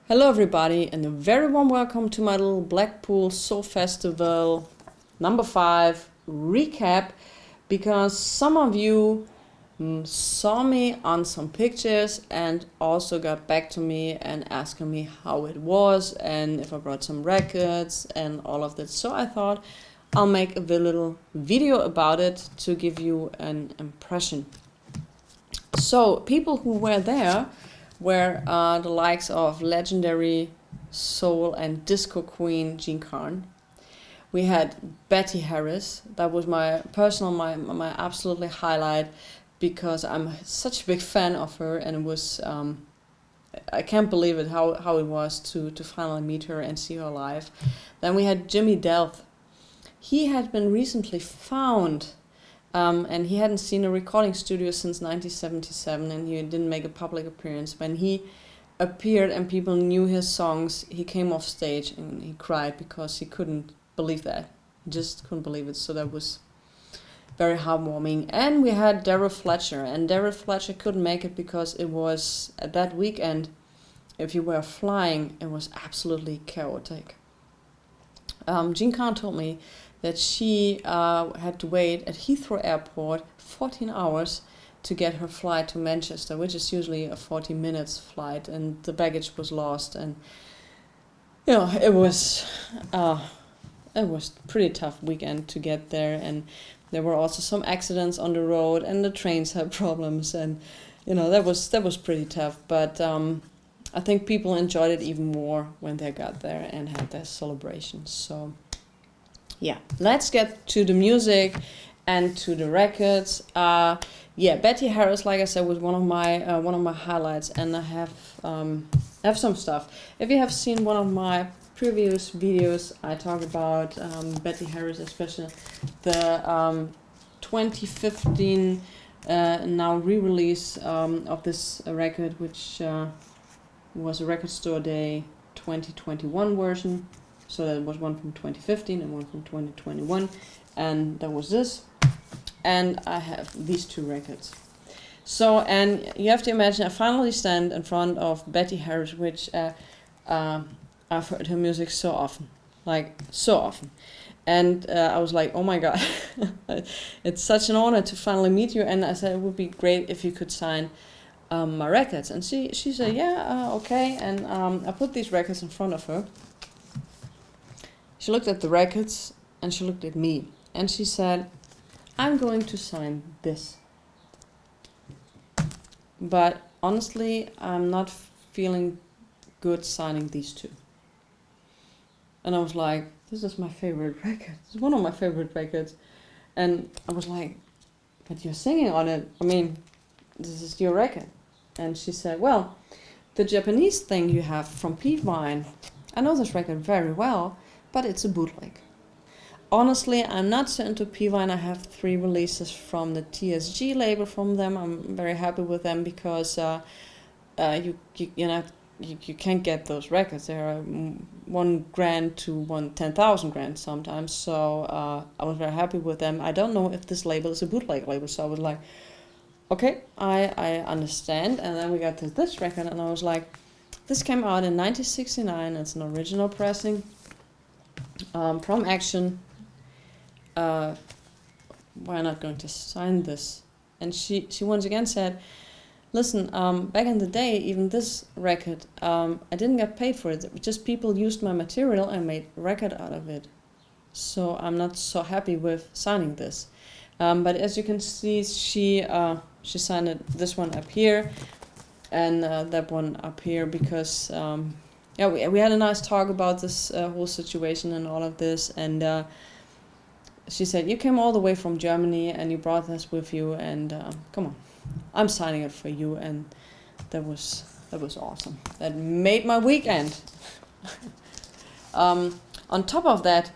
Hello everybody and a very warm welcome to my little Blackpool Soul Festival number 5 recap, because some of you saw me on some pictures and also got back to me and asking me how it was and if I brought some records and all of that. So I thought I'll make a little video about it to give you an impression. So people who were there were the likes of legendary soul and disco queen Jean Carn. We had Betty Harris. That was my absolutely highlight, because I'm such a big fan of her, and it was I can't believe it how it was to finally meet her and see her live. Then we had Jimmy Delth. He had been recently found. And he hadn't seen a recording studio since 1977, and he didn't make a public appearance. When he appeared and people knew his songs, he came off stage and he cried because he couldn't believe that. He just couldn't believe it. So that was very heartwarming. And we had Daryl Fletcher, and Daryl Fletcher couldn't make it because it was at that weekend, if you were flying, it was absolutely chaotic. Jean Carn told me that she had to wait at Heathrow Airport 14 hours to get her flight to Manchester, which is usually a 40 minutes flight, and the baggage was lost. And you know, it was pretty tough weekend to get there, and there were also some accidents on the road, and the trains had problems, and you know, that was pretty tough. But I think people enjoyed it even more when they got there and had their celebrations. So yeah, let's get to the music and to the records. Betty Harris, like I said, was one of my highlights, and I have some stuff. If you have seen one of my previous videos, I talk about Betty Harris, especially the 2015 now re-release of this record, which was a Record Store Day 2021 version. So that was one from 2015 and one from 2021, and that was this. And I have these two records. So, and you have to imagine, I finally stand in front of Betty Harris, which I've heard her music so often, and I was like, oh my god, it's such an honor to finally meet you. And I said it would be great if you could sign my records. And she said, yeah, okay. And I put these records in front of her. She looked at the records and she looked at me and she said, I'm going to sign this. But honestly, I'm not feeling good signing these two. And I was like, this is my favorite record. This is one of my favorite records. And I was like, but you're singing on it. I mean, this is your record. And she said, well, the Japanese thing you have from P-Vine, I know this record very well, but it's a bootleg. Honestly, I'm not so into P-Vine. I have 3 releases from the TSG label from them. I'm very happy with them because you can't get those records. They are $1,000 to 10,000 grand sometimes. So I was very happy with them. I don't know if this label is a bootleg label, so I was like, okay, I understand. And then we got to this record, and I was like, this came out in 1969. It's an original pressing. From Action, why not going to sign this? And she once again said, listen, back in the day, even this record, I didn't get paid for it. Just people used my material and made a record out of it. So I'm not so happy with signing this. But as you can see, she signed this one up here and that one up here because we had a nice talk about this whole situation and all of this, and she said, you came all the way from Germany and you brought this with you, and come on, I'm signing it for you. And that was awesome. That made my weekend. On top of that,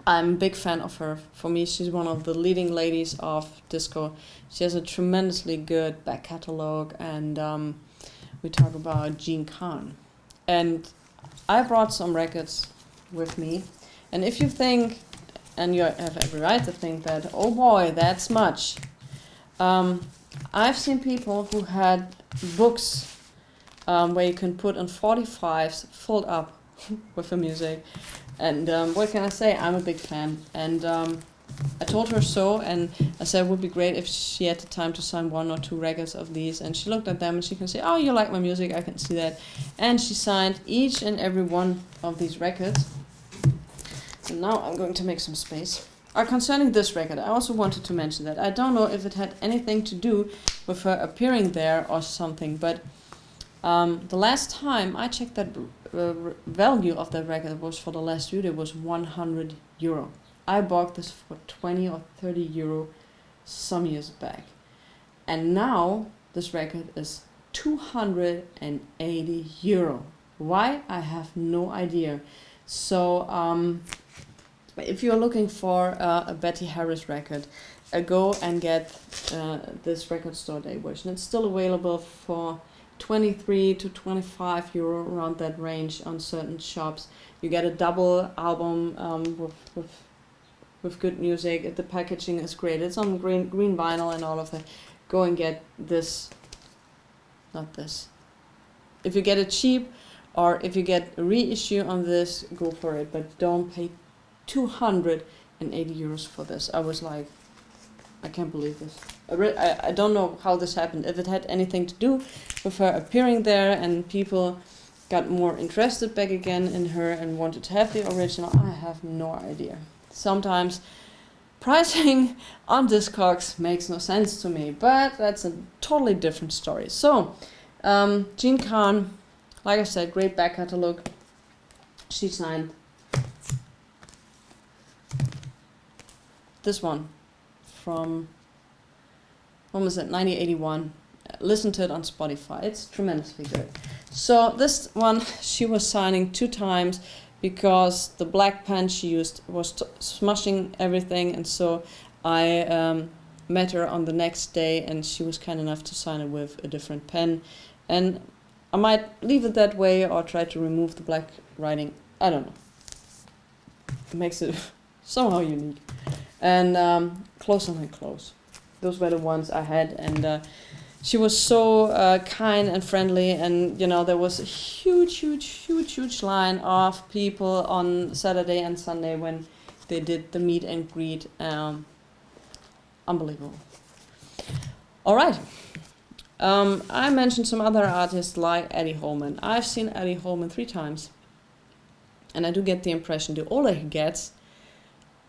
I'm a big fan of her. For me, she's one of the leading ladies of disco. She has a tremendously good back catalog, and we talk about Jean Carn. And I brought some records with me. And if you think, and you have every right to think that, oh boy, that's much. I've seen people who had books where you can put on 45s filled up with the music. And what can I say? I'm a big fan. And I told her so, and I said it would be great if she had the time to sign 1 or 2 records of these. And she looked at them and she can say, oh, you like my music, I can see that. And she signed each and every one of these records. And now I'm going to make some space. Concerning this record, I also wanted to mention that I don't know if it had anything to do with her appearing there or something, but the last time I checked that value of that record was for the last video was €100. I bought this for 20 or 30 euro some years back. And now this record is €280. Why? I have no idea. So if you're looking for a Betty Harris record, go and get this Record Store Day version. It's still available for 23 to 25 euro, around that range on certain shops. You get a double album with good music. The packaging is great. It's on green vinyl and all of that. Go and get this, not this. If you get it cheap, or if you get a reissue on this, go for it. But don't pay 280 euros for this. I was like, I can't believe this. I don't know how this happened. If it had anything to do with her appearing there and people got more interested back again in her and wanted to have the original, I have no idea. Sometimes pricing on Discogs makes no sense to me, but that's a totally different story. So, Jean Khan, like I said, great back catalog. She signed this one from, when was it, 1981. Listen to it on Spotify. It's tremendously good. So this one she was signing 2 times because the black pen she used was smushing everything, and so I met her on the next day and she was kind enough to sign it with a different pen. And I might leave it that way or try to remove the black writing. I don't know. It makes it somehow unique. And Close on Her Clothes. Those were the ones I had, and she was so kind and friendly, and you know there was a huge line of people on Saturday and Sunday when they did the meet and greet. Unbelievable. All right. I mentioned some other artists like Eddie Holman. I've seen Eddie Holman 3 times, and I do get the impression the older he gets,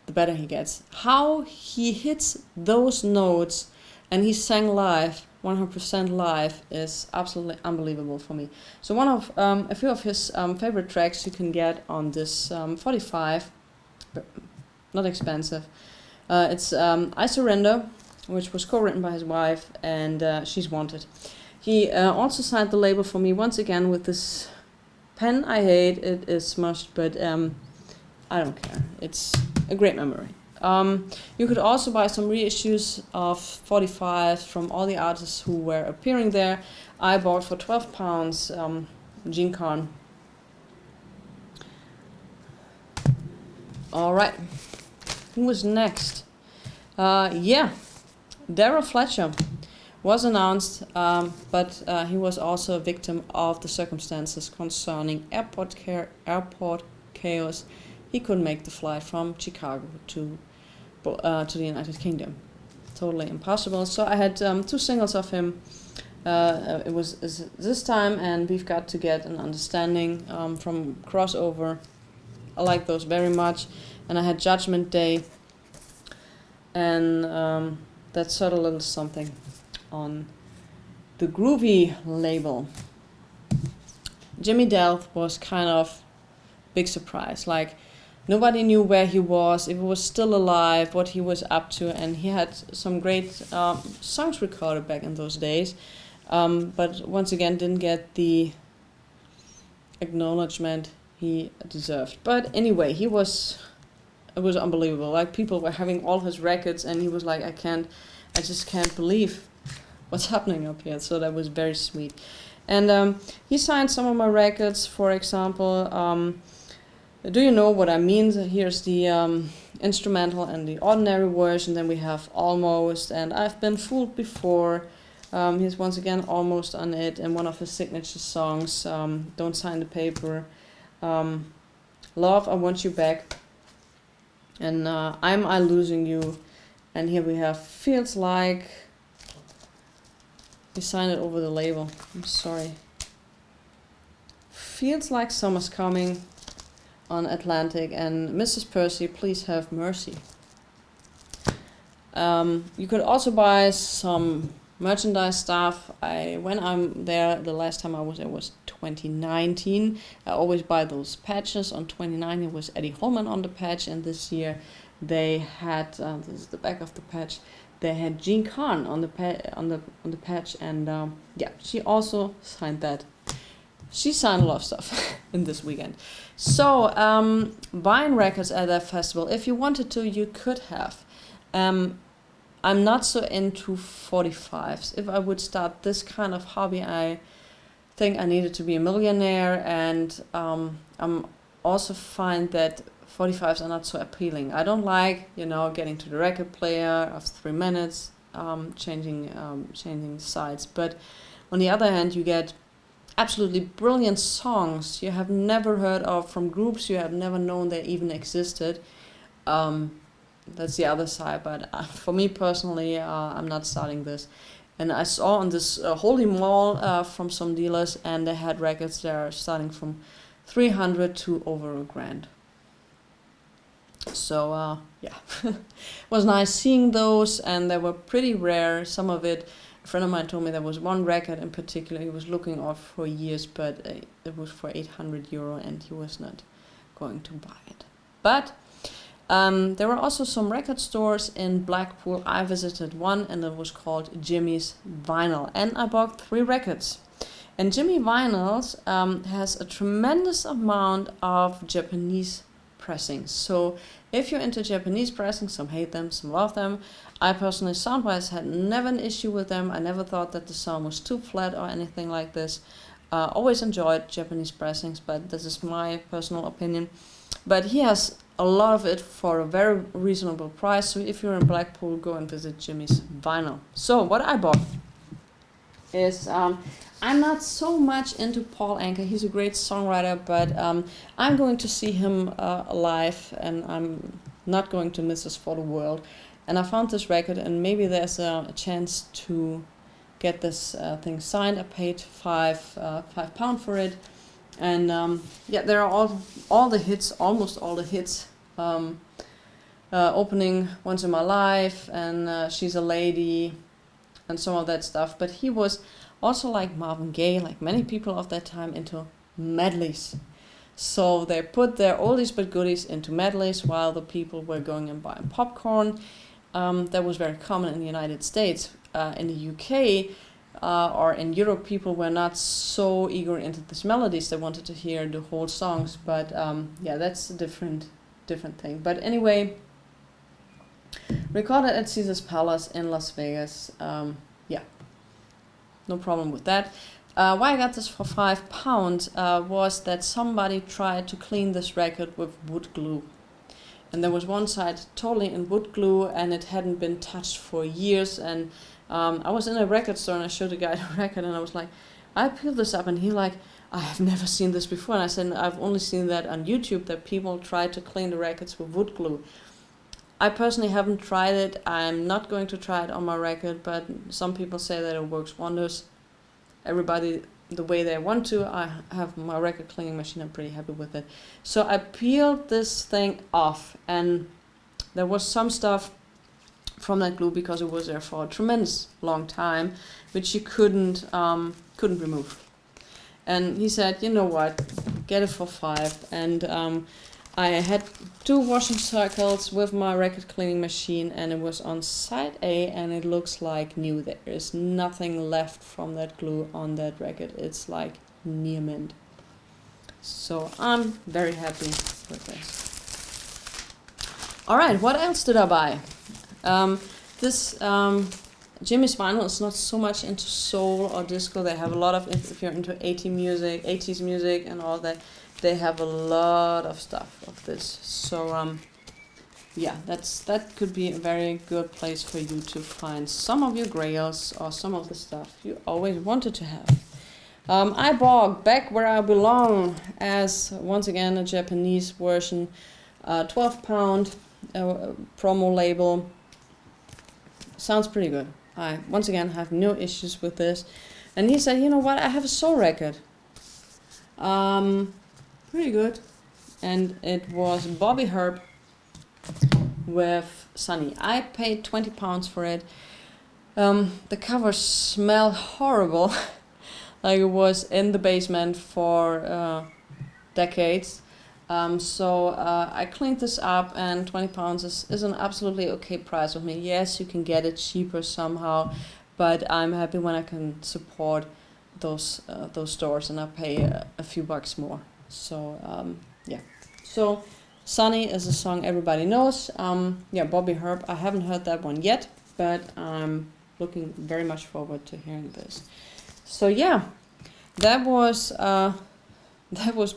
the better he gets. How he hits those notes, and he sang live, 100% live, is absolutely unbelievable for me. So one of a few of his favorite tracks you can get on this 45, but not expensive. It's I Surrender, which was co-written by his wife, and She's Wanted. He also signed the label for me once again with this pen I hate. It is smushed, but I don't care. It's a great memory. You could also buy some reissues of 45 from all the artists who were appearing there. I bought for £12 Jean Khan. All right. Who was next? Daryl Fletcher was announced, but he was also a victim of the circumstances concerning airport chaos. He couldn't make the flight from Chicago to the United Kingdom. Totally impossible. So I had 2 singles of him. It was This Time and We've Got to Get an Understanding from Crossover. I like those very much. And I had Judgment Day and that sort of little something on the Groovy label. Jimmy Delth was kind of big surprise. Like, nobody knew where he was, if he was still alive, what he was up to, and he had some great songs recorded back in those days, but once again didn't get the acknowledgement he deserved. But anyway, it was unbelievable. Like, people were having all his records, and he was like, I just can't believe what's happening up here. So that was very sweet. And he signed some of my records, for example, Do You Know What I Mean? Here's the instrumental and the ordinary version. Then we have Almost, and I've Been Fooled Before, He's once again almost on it, and one of his signature songs, Don't Sign the Paper, Love, I Want You Back, and I Losing You. And here we have Feels Like, he signed it over the label, I'm sorry. Feels Like Summer's Coming on Atlantic, and Mrs. Percy, Please Have Mercy. You could also buy some merchandise stuff. When I'm there, the last time I was there was 2019. I always buy those patches. On 2019 it was Eddie Holman on the patch, and this year they had this is the back of the patch. They had Jean Khan on the patch, and yeah, she also signed that. She signed a lot of stuff in this weekend. So buying records at that festival, if you wanted to, you could have. I'm not so into 45s. If I would start this kind of hobby, I think I needed to be a millionaire, and I'm also find that 45s are not so appealing. I don't like, getting to the record player after 3 minutes, changing sides. But on the other hand, you get absolutely brilliant songs you have never heard of from groups you have never known they even existed. That's the other side, but for me personally, I'm not starting this. And I saw on this Holy Mall from some dealers, and they had records there starting from 300 to over $1,000. So yeah, it was nice seeing those, and they were pretty rare. Some of it, a friend of mine told me there was one record in particular he was looking off for years, but it was for €800, and he was not going to buy it. But there were also some record stores in Blackpool. I visited one, and it was called Jimmy's Vinyl, and I bought 3 records. And Jimmy Vinyls has a tremendous amount of Japanese pressings. So if you're into Japanese pressings, some hate them, some love them. I personally, sound-wise, had never an issue with them. I never thought that the sound was too flat or anything like this. Always enjoyed Japanese pressings, but this is my personal opinion. But he has a lot of it for a very reasonable price. So if you're in Blackpool, go and visit Jimmy's Vinyl. So what I bought is, I'm not so much into Paul Anka. He's a great songwriter, but I'm going to see him live, and I'm not going to miss this for the world. And I found this record, and maybe there's a chance to get this thing signed. I paid £5 for it. And yeah, there are all the hits, almost all the hits. Opening Once in My Life, and She's a Lady, and some of that stuff. But he was also, like Marvin Gaye, like many people of that time, into medleys. So they put their oldies but goodies into medleys while the people were going and buying popcorn. That was very common in the United States. In the UK or in Europe, people were not so eager into these melodies. They wanted to hear the whole songs. But yeah, that's a different thing. But anyway, recorded at Caesar's Palace in Las Vegas. Yeah, no problem with that. Why I got this for £5 was that somebody tried to clean this record with wood glue. And there was one side totally in wood glue, and it hadn't been touched for years. And I was in a record store, and I showed the guy the record, and I was like, I peeled this up, and he like, I have never seen this before. And I said, I've only seen that on YouTube, that people try to clean the records with wood glue. I personally haven't tried it. I'm not going to try it on my record, but some people say that it works wonders. Everybody the way they want to. I have my record cleaning machine. I'm pretty happy with it. So I peeled this thing off, and there was some stuff from that glue because it was there for a tremendous long time, which you couldn't remove. And he said, you know what, get it for $5. And I had 2 washing circles with my record cleaning machine, and it was on side A, and it looks like new. There is nothing left from that glue on that record. It's like near mint. So I'm very happy with this. Alright, what else did I buy? This Jimmy's Vinyl is not so much into soul or disco. They have a lot of, if you're into 80s music and all that, they have a lot of stuff of this. So yeah, that could be a very good place for you to find some of your grails or some of the stuff you always wanted to have. I bought Back Where I Belong as, once again, a Japanese version, 12-pound promo label. Sounds pretty good. I, once again, have no issues with this. And he said, you know what, I have a soul record. Pretty good. And it was Bobby Herb with Sunny. I paid £20 for it. The covers smell horrible. Like it was in the basement for decades. So I cleaned this up, and £20 is an absolutely okay price with me. Yes, you can get it cheaper somehow, but I'm happy when I can support those stores, and I pay a few bucks more. So yeah. So Sunny is a song everybody knows. Yeah, Bobby Herb. I haven't heard that one yet, but I'm looking very much forward to hearing this. So yeah, that was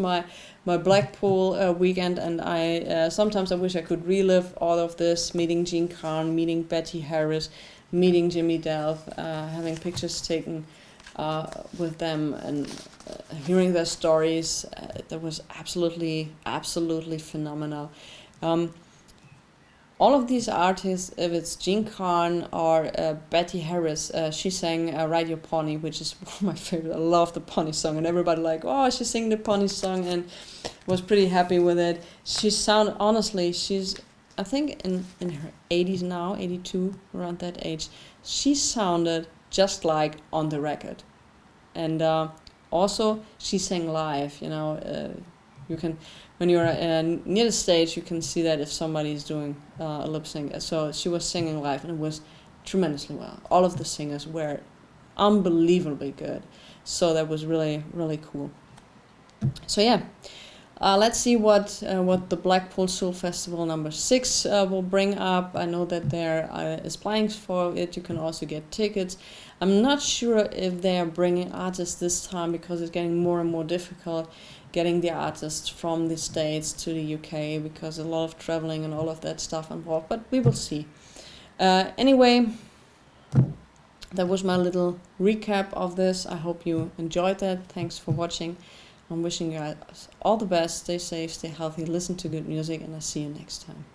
my Blackpool weekend, and I sometimes I wish I could relive all of this, meeting Jean Carn, meeting Betty Harris, meeting Jimmy Delve, having pictures taken with them, and hearing their stories. That was absolutely phenomenal. All of these artists, if it's Jean Carn or Betty Harris, she sang Ride Your Pony, which is one of my favorite. I love the pony song, and everybody like, oh, she's singing the pony song, and was pretty happy with it. She honestly, she's, I think in her 80s now, 82, around that age. She sounded just like on the record. And also, she sang live, you know, you can, when you're near the stage, you can see that if somebody is doing a lip sync. So she was singing live, and it was tremendously well. All of the singers were unbelievably good. So that was really cool. So yeah, let's see what the Blackpool Soul Festival number 6 will bring up. I know that there is plans for it. You can also get tickets. I'm not sure if they are bringing artists this time, because it's getting more and more difficult getting the artists from the States to the UK, because a lot of traveling and all of that stuff involved, but we will see. Anyway, that was my little recap of this. I hope you enjoyed that. Thanks for watching. I'm wishing you guys all the best. Stay safe, stay healthy, listen to good music, and I'll see you next time.